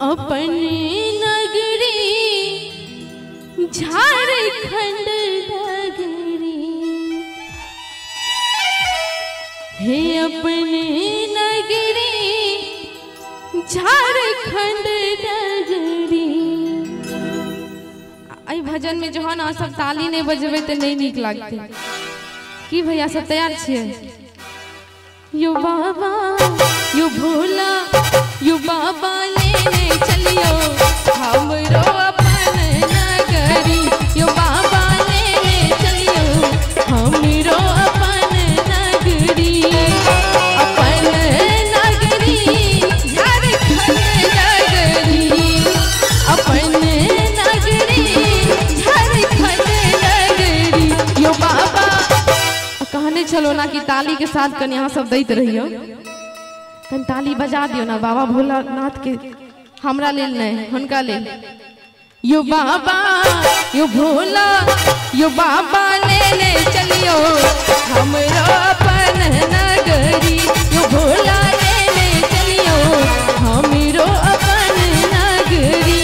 अपन नगरी झारखंड नगरी हे अपन नगरी झारखंड नगरी। आई भजन में जो है ना सब ताली नहीं बजबे तो नहीं निक लगते कि भैया सब तैयार छिए। यो बाबा यो भोला यो बाबा लेने चलियो हमरो अपन नगरी। यो बाबा लेने चलियो हमरो अपन नगरी। अपन नगरी झारखंड नगरी। अपन नगरी झारखंड नगरी। यो बाबा कहने चलो ना कि ताली के साथ कन यहाँ सब दैत रहियो कन ताली बजा दियो ना बाबा भोलानाथ के हमरा लेल नहीं हुनका लेल। यो बाबा यो भोला यो बाबा लेने चलियो हमरो अपन नगरी। यो भोला लेने चलियो हमरो अपन नगरी।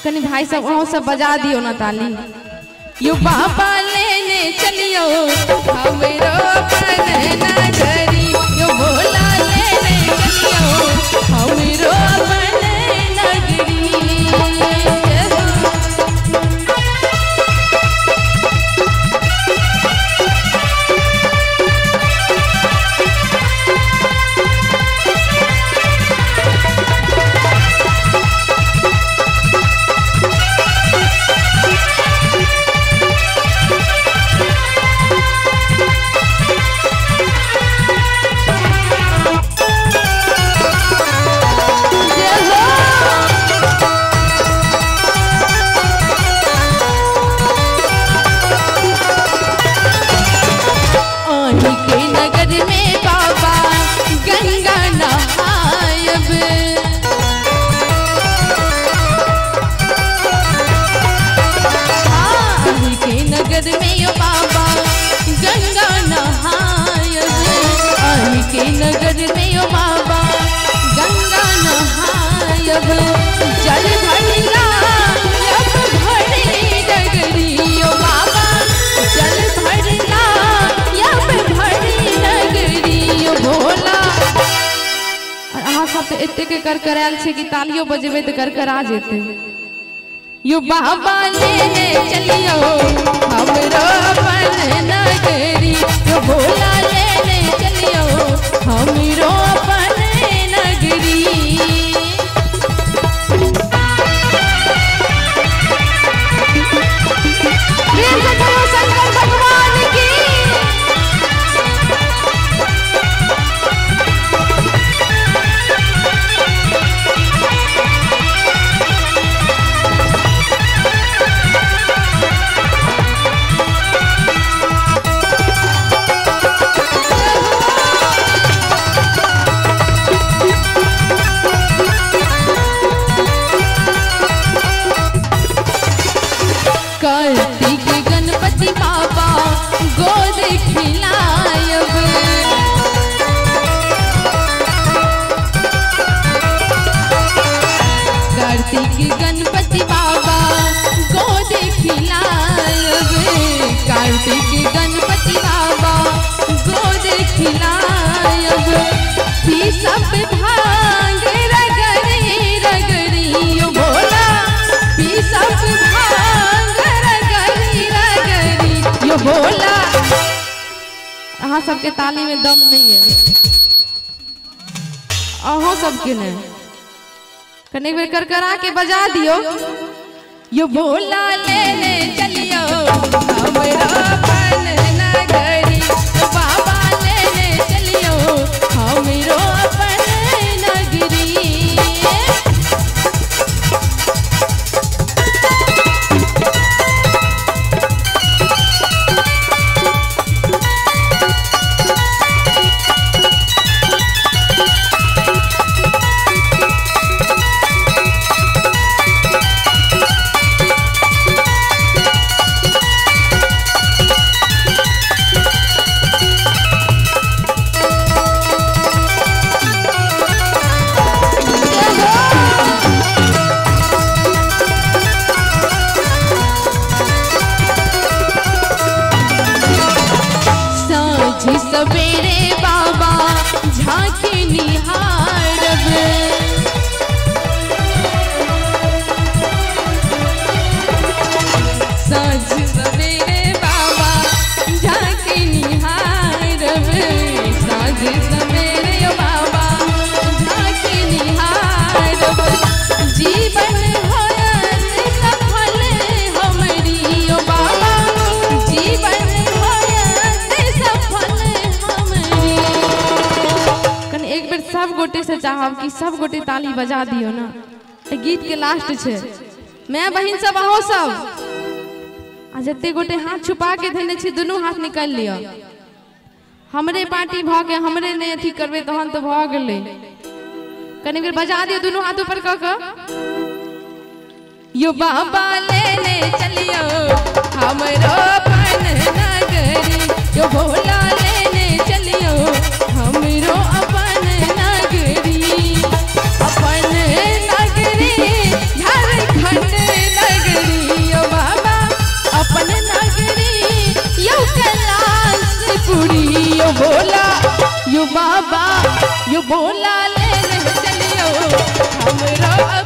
कनी भाई सब वहाँ सब बजा दियो ना ताली। यो बाबा लेने चलियो हमरो अपन नगरी। यो भोला लेने चलियो हमरो अपन नगरी। एते के कर कराल छे कि तालियों बजेबे तो कर कर आ जेते। यो बाबा लेने चलियो हमरो अपन नगरी। यो भोला लेने चलियो हमरो अपन नगरी। शंकर भगवान की यो भोला। अहाँ सबके ताली में दम नहीं है, अहो सबके ने कने बेर कर करा के बजा दियो। यो भोला लेने चलियो हमरा अपन नगरी, बाबा लेने चलियो हमरो अपन नगरी। सवेरे बाबा झांकी निहारब, साँझ सवेरे बाबा झांकी निहारब, साँझ सवेरे बाबा झांकी निहारब। जीवन होयत सफल हमरी ओ बाबा, जीवन सब गोटे से चाहब कि सब गोटे ताली बजा दियो ना। गीत के लास्ट छे, मैं बहिन सब अहो सब आ जते गोटे हाथ छुपा के धने छी दोनों हाथ निकाल लियो। हमरे पार्टी भ के हमरे ने अथी करबे तहन तो भ गेले। कनी बेर बजा दियो दोनों हाथ ऊपर क के। यो बाबा लेने चलियो हमरो अपन नगरी, यो भोला लेने चलियो हमरो अपन नगरी, अपन नगरी झारखंड नगरी ओ बाबा, अपन नगरी यो कैलाशपुरी। यो भोला यो बाबा यो भोला लेने चलियो हमरो